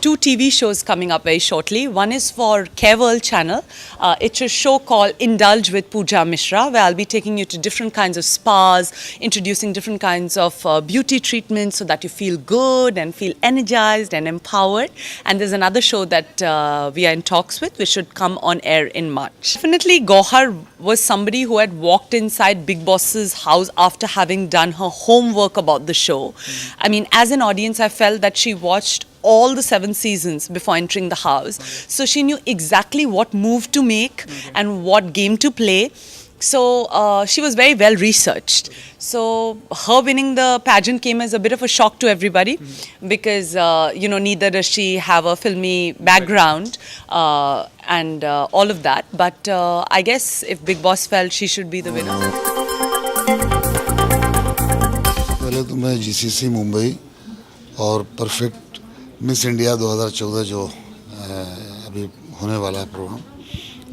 two TV shows coming up very shortly. One is for Care World channel. It's a show called Indulge with Pooja Mishra, where I'll be taking you to different kinds of spas, introducing different kinds of beauty treatments so that you feel good and feel energized and empowered. And there's another show that we are in talks with, which should come on air in March. Definitely, Gohar was somebody who had walked inside Big Boss's house after having done her homework about the show. I mean, as an audience, I felt that she watched all the 7 seasons before entering the house. So she knew exactly what move to make and what game to play. So she was very well researched. So her winning the pageant came as a bit of a shock to everybody because, neither does she have a filmy background and all of that. But I guess if Big Boss felt she should be the winner. पहले तो मैं GCC Mumbai और perfect miss India 2014 जो अभी होने वाला है programme,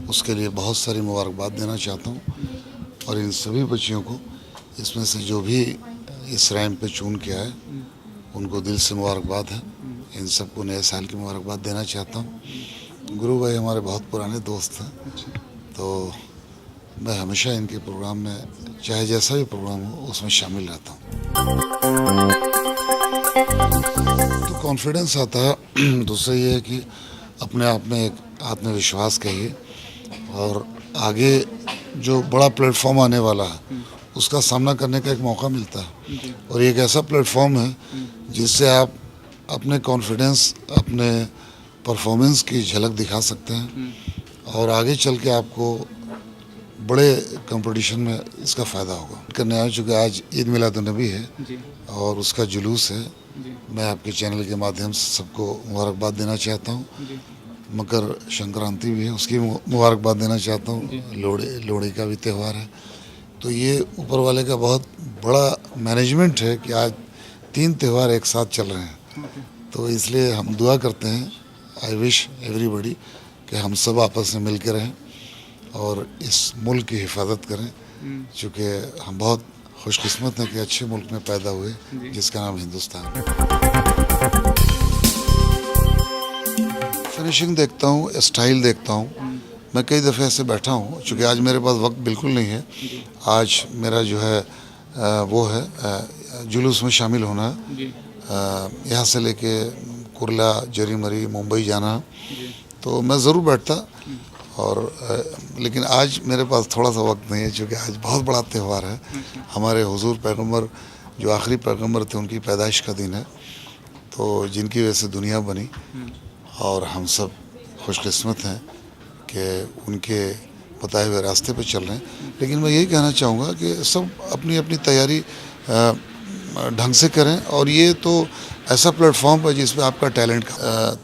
उसके लिए बहुत सारी मुबारकबाद देना चाहता हूँ और इन सभी बच्चियों को इसमें से जो भी इस रैंक पे चुन के आए उनको दिल से मुबारकबाद है। इन सबको नए साल की मुबारकबाद देना चाहता हूँ। गुरु भाई हमारे बहुत पुराने दोस्त हैं, तो मैं हमेशा इनके प्रोग्राम में चाहे जैसा भी प्रोग्राम हो उसमें शामिल रहता हूँ। तो कॉन्फिडेंस आता है। दूसरा ये है कि अपने आप में एक आत्मविश्वास कहिए और आगे जो बड़ा प्लेटफॉर्म आने वाला है उसका सामना करने का एक मौका मिलता है और एक ऐसा प्लेटफॉर्म है जिससे आप अपने कॉन्फिडेंस, अपने परफॉर्मेंस की झलक दिखा सकते हैं और आगे चल के आपको बड़े कंपटीशन में इसका फ़ायदा होगा। करने आया चूँकि आज ईद मिलादुन्नबी है और उसका जुलूस है, मैं आपके चैनल के माध्यम से सबको मुबारकबाद देना चाहता हूँ। मकर संक्रांति भी है, उसकी मुबारकबाद देना चाहता हूँ। लोहड़ी का भी त्यौहार है। तो ये ऊपर वाले का बहुत बड़ा मैनेजमेंट है कि आज 3 त्यौहार एक साथ चल रहे हैं। तो इसलिए हम दुआ करते हैं, आई विश एवरीबॉडी, कि हम सब आपस में मिल के रहें और इस मुल्क की हिफाजत करें, चूँकि हम बहुत खुशकिस्मत हैं कि अच्छे मुल्क में पैदा हुए जिसका नाम हिंदुस्तान है। फिनिशिंग देखता हूँ, स्टाइल देखता हूँ। मैं कई दफ़े ऐसे बैठा हूँ, चूँकि आज मेरे पास वक्त बिल्कुल नहीं है। आज मेरा जो है वो है जुलूस में शामिल होना है, यहाँ से लेके कुर्ला, जरीमरी, मुंबई जाना। तो मैं ज़रूर बैठता और लेकिन आज मेरे पास थोड़ा सा वक्त नहीं है, क्योंकि आज बहुत बड़ा त्यौहार है। हमारे हुजूर पैगम्बर जो आखिरी पैगम्बर थे उनकी पैदाइश का दिन है, तो जिनकी वजह से दुनिया बनी और हम सब खुशकिस्मत हैं कि उनके बताए हुए रास्ते पर चल रहे हैं। लेकिन मैं यही कहना चाहूँगा कि सब अपनी अपनी तैयारी ढंग से करें और ये तो ऐसा प्लेटफॉर्म है जिसमें आपका टैलेंट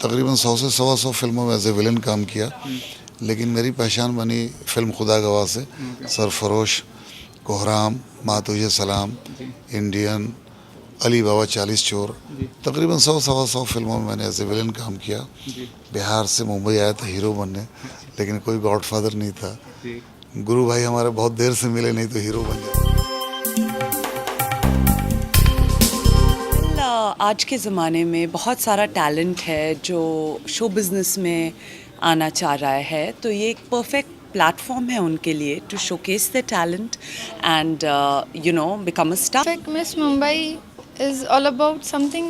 तकरीबन 100 से 125 फिल्मों में एज ए विलन काम किया, लेकिन मेरी पहचान बनी फिल्म खुदा गवाह से। सरफरोश, कोहराम, माँ तुझे सलाम, इंडियन, अली बाबा 40 चोर, तकरीबन 100-125 फिल्मों में मैंने एज ए विलन काम किया। बिहार से मुंबई आया था हीरो बनने, लेकिन कोई गॉडफादर नहीं था। गुरु भाई हमारे बहुत देर से मिले, नहीं तो हीरो बन जाते। आज के ज़माने में बहुत सारा टैलेंट है जो शो बिज़नेस में आना चाह रहा है, तो ये एक परफेक्ट प्लेटफॉर्म है उनके लिए to showcase the talent and become a star. Perfect Miss Mumbai is all about something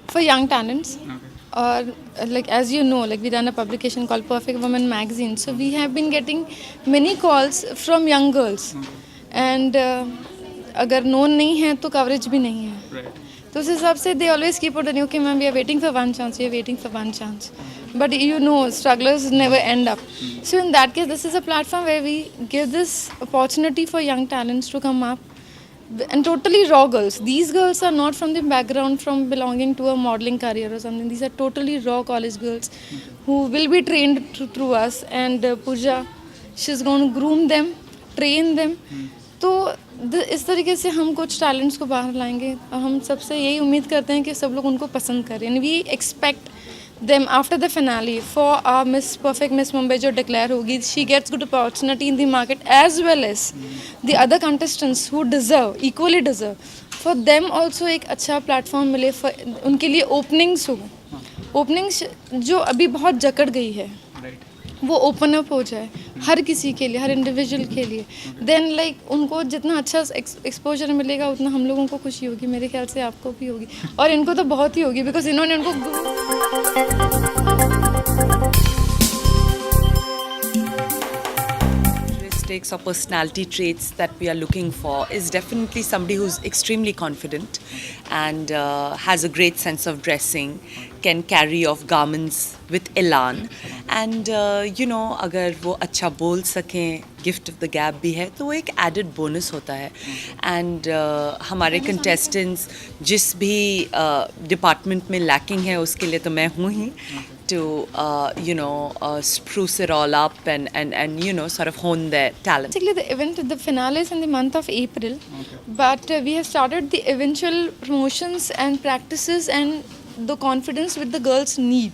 for young talents. Or like as you know, like we run a publication called Perfect Woman Magazine. So we have been getting many calls from young girls. And अगर known नहीं है तो coverage भी नहीं है. तो उस हिसाब से they always keep on telling, okay ma'am, we are waiting for one chance, we are waiting for one chance. But you know, strugglers never end up. So in that case, this is a platform where we give this opportunity for young talents to come up. And totally raw girls. These girls are not from the background from belonging to a modeling career or something. These are totally raw college girls who will be trained through us. And Pooja, she's going to groom them, train them. तो इस तरीके से हम कुछ talents को बाहर लाएंगे और हम सबसे यही उम्मीद करते हैं कि सब लोग उनको पसंद करें. And we expect them after the finale for our Perfect Miss Mumbai जो declare होगी, she gets good opportunity in the market as well as the other contestants who equally deserve for them also एक अच्छा platform मिले, उनके लिए openings हो, openings जो अभी बहुत जकड़ गई है वो ओपन अप हो जाए हर किसी के लिए, हर इंडिविजुअल के लिए। देन लाइक उनको जितना अच्छा एक्सपोजर मिलेगा उतना हम लोगों को खुशी होगी, मेरे ख्याल से आपको भी होगी और इनको तो बहुत ही होगी, बिकॉज इन्होंने उनको Characteristics or personality traits that we are looking for is definitely somebody who's extremely confident and has a great sense of dressing, can carry off garments with elan, and अगर वो अच्छा बोल सकें, गिफ्ट ऑफ द गैप भी है तो वो एक एडेड बोनस होता है। एंड हमारे कंटेस्टेंट्स जिस भी डिपार्टमेंट में लैकिंग है उसके लिए तो मैं हूँ ही, to spruce it all up and sort of hone their talent. Basically, the event, the finale is in the month of April, but we have started the eventual promotions and practices and the confidence with the girls need.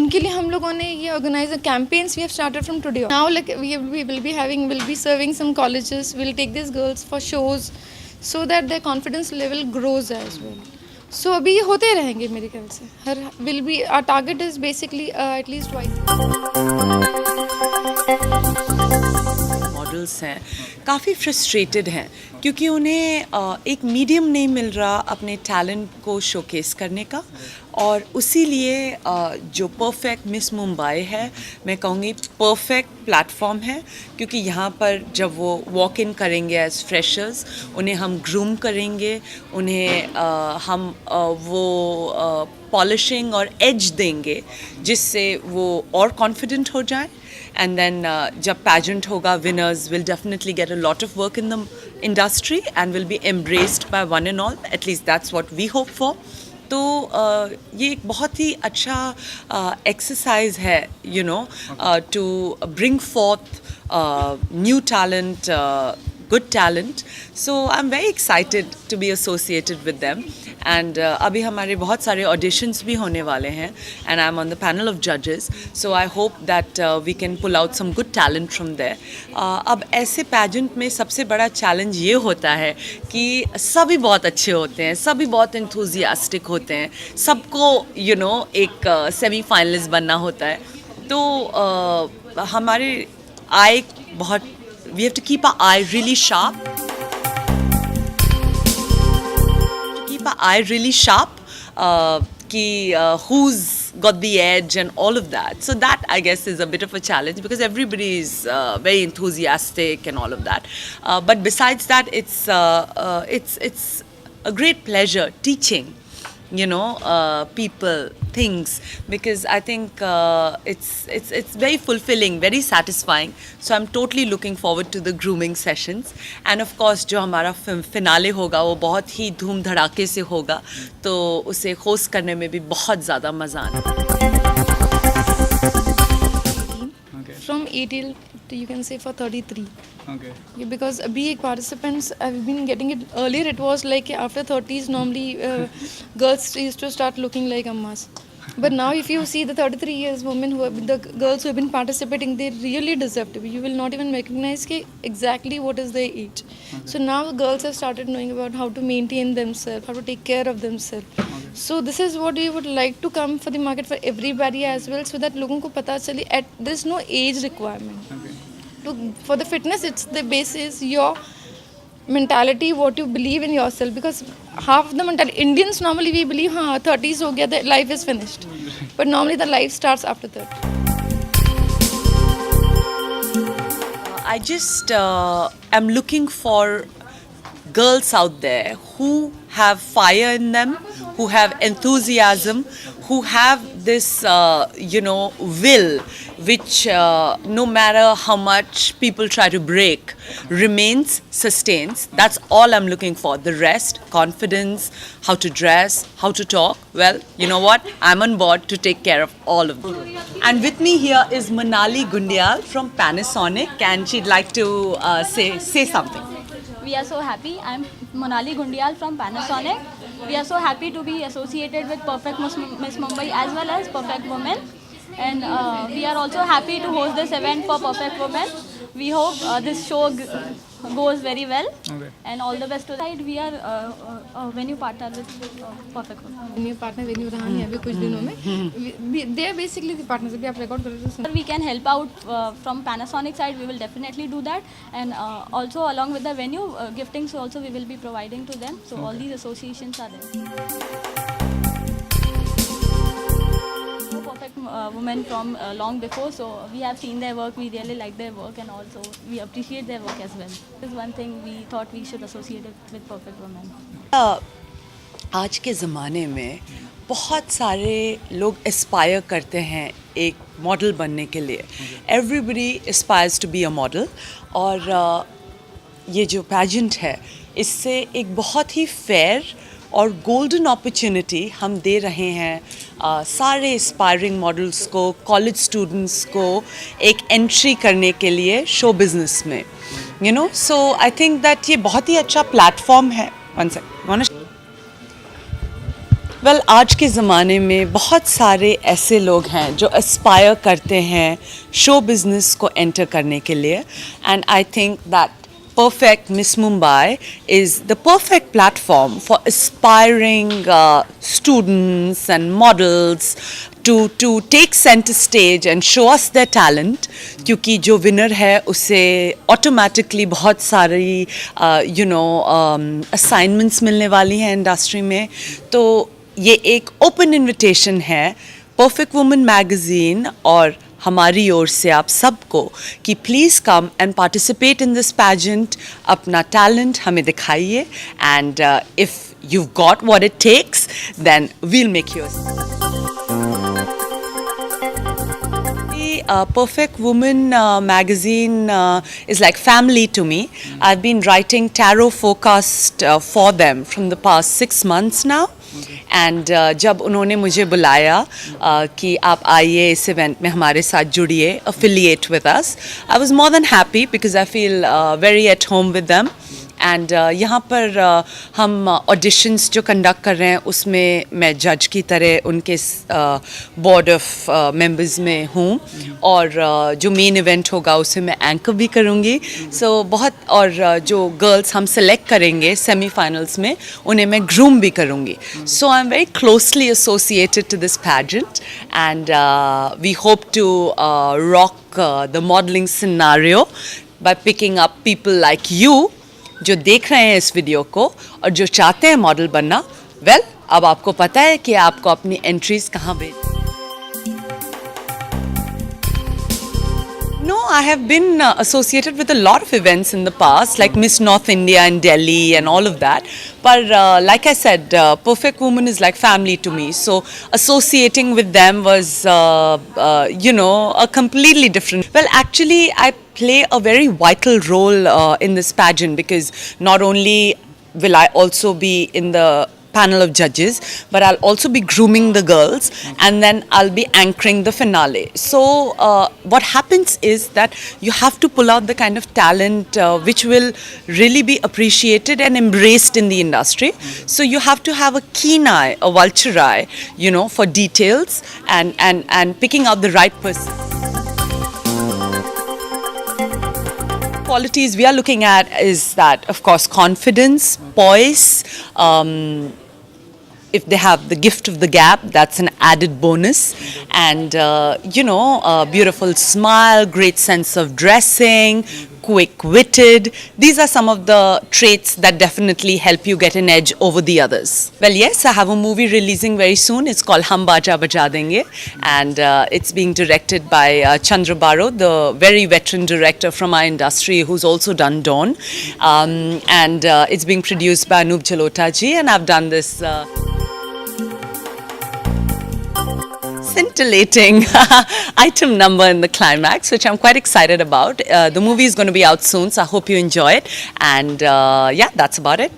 उनके लिए हम लोगों ने ये organize campaigns we have started from today. Now, like we'll be serving some colleges. We'll take these girls for shows so that their confidence level grows as well. So अभी ये होते रहेंगे मेरे ख्याल से, our target is basically at least twice. Models हैं काफ़ी frustrated हैं क्योंकि उन्हें एक मीडियम नहीं मिल रहा अपने टैलेंट को शोकेस करने का, और उसी लिए जो परफेक्ट मिस मुंबई है मैं कहूँगी परफेक्ट प्लेटफॉर्म है, क्योंकि यहाँ पर जब वो वॉक इन करेंगे एज फ्रेशर्स उन्हें हम ग्रूम करेंगे, उन्हें हम वो पॉलिशिंग और एज देंगे जिससे वो और कॉन्फिडेंट हो जाए। And then जब pageant होगा, winners will definitely get a lot of work in the industry and will be embraced by one and all. At least that's what we hope for. तो ये एक बहुत ही अच्छा exercise है, to bring forth new talent, good talent. So I'm very excited to be associated with them. And अभी हमारे बहुत सारे auditions भी होने वाले हैं, and I'm on the panel of judges. So I hope that we can pull out some good talent from there. अब ऐसे pageant में सबसे बड़ा challenge ये होता है कि सभी बहुत अच्छे होते हैं, सभी बहुत enthusiastic होते हैं, सबको एक semi finalist बनना होता है, तो हमारे eye बहुत we have to keep our eye really sharp. Who's got the edge and all of that. So that I guess is a bit of a challenge because everybody is very enthusiastic and all of that. But besides that, it's a great pleasure teaching, people things, because I think it's very fulfilling, very satisfying. So I'm totally looking forward to the grooming sessions, and of course जो हमारा finale होगा वो बहुत ही धूम धड़ाके से होगा, तो उसे होस्ट करने में भी बहुत ज़्यादा मज़ा आना। From 18 to you can say for 33. Okay. Yeah, because being participants, I've been getting it earlier. It was like after 30s, normally girls used to start looking like ammas. But now, if you see the 33 years women the girls who have been participating, they really deserve to be. You will not even recognize exactly what is their age. Okay. So now girls have started knowing about how to maintain themselves, how to take care of themselves. Okay. So this is what we would like to come for the market for everybody as well, so that लोगों को पता चले there's no age requirement. Okay. For the fitness, it's the base is your mentality, what you believe in yourself, because half the mentality Indians normally we believe 30s ho gaya, the life is finished, but normally the life starts after 30. I just am looking for girls out there who have fire in them, who have enthusiasm, who have this will, which no matter how much people try to break, remains, sustains. That's all I'm looking for. The rest, confidence, how to dress, how to talk, well, you know what, I'm on board to take care of all of them. And with me here is Monali Gundial from Panasonic, and she'd like to say something. We are so happy. I'm Monali Gundial from Panasonic. We are so happy to be associated with Perfect Miss Mumbai as well as Perfect Women. And we are also happy to host this event for Perfect Women. We hope this show goes very well. Okay. And all the best to the side. We are a venue partner with Perfect Women. Venue partner venue रहा नहीं अभी कुछ दिनों में they are basically the partners अभी आप record कर रहे हो We can help out from Panasonic side. We will definitely do that, and also along with the venue giftings also we will be providing to them. So all these associations are there. Perfect Women from long before, so we have seen their work. We really like their work, and also we appreciate their work as well. This is one thing we thought we should associate it with Perfect Women. आज के ज़माने में बहुत सारे लोग Aspire करते हैं एक मॉडल बनने के लिए. Everybody aspires to be a model, और ये जो पैजेंट है इससे एक बहुत ही फेयर और गोल्डन अपॉर्चुनिटी हम दे रहे हैं सारे एस्पायरिंग मॉडल्स को, कॉलेज स्टूडेंट्स को एक एंट्री करने के लिए शो बिज़नेस में, you know. So I think that ये बहुत ही अच्छा प्लेटफॉर्म है. वेल, आज के ज़माने में बहुत सारे ऐसे लोग हैं जो एस्पायर करते हैं शो बिज़नेस को एंटर करने के लिए, and I think that Perfect Miss Mumbai is the perfect platform for aspiring students and models to take center stage and show us their talent. क्योंकि जो विनर है उसे ऑटोमेटिकली बहुत सारी असाइनमेंट्स मिलने वाली हैं इंडस्ट्री में. तो ये एक ओपन इनविटेशन है परफेक्ट वुमन मैगज़ीन और हमारी ओर से आप सबको कि please come and participate in this pageant. अपना टैलेंट हमें दिखाइए, and if you've got what it takes, then we'll make yours. Perfect Woman magazine is like family to me. I've been writing tarot forecast for them from the past 6 months now. And जब उन्होंने मुझे बुलाया कि आप आइए इस event में हमारे साथ जुड़िए, affiliate with us, I was more than happy because I feel very at home with them. And यहाँ पर हम ऑडिशंस जो कंडक्ट कर रहे हैं उसमें मैं जज की तरह उनके बोर्ड ऑफ मेंबर्स में हूँ, और जो मेन इवेंट होगा उसे मैं एंकर भी करूँगी. सो बहुत, और जो गर्ल्स हम सेलेक्ट करेंगे सेमीफाइनल्स में उन्हें मैं ग्रूम भी करूँगी. So I am very closely associated to this pageant, and we hope to rock the modelling scenario by picking up people like you जो देख रहे हैं इस वीडियो को और जो चाहते हैं मॉडल बनना. वेल, अब आपको पता है कि आपको अपनी एंट्रीज कहाँ भेज. No, I have been associated with a lot of events in the past, like Miss North India in Delhi and all of that. But like I said, Perfect Woman is like family to me. So associating with them was, a completely different. Well, actually, I play a very vital role in this pageant because not only will I also be in the panel of judges, but I'll also be grooming the girls, and then I'll be anchoring the finale. So what happens is that you have to pull out the kind of talent which will really be appreciated and embraced in the industry. So you have to have a keen eye, a vulture eye, for details and picking out the right person. Qualities we are looking at is that, of course, confidence, poise. If they have the gift of the gab, that's an added bonus. And, a beautiful smile, great sense of dressing, quick-witted. These are some of the traits that definitely help you get an edge over the others. Well, yes, I have a movie releasing very soon. It's called Hum Baja Baja Denge. And it's being directed by Chandra Baro, the very veteran director from our industry who's also done Dawn. And it's being produced by Anup Jalota ji. And I've done this scintillating item number in the climax, which I'm quite excited about. The movie is going to be out soon, so I hope you enjoy it. And yeah, that's about it.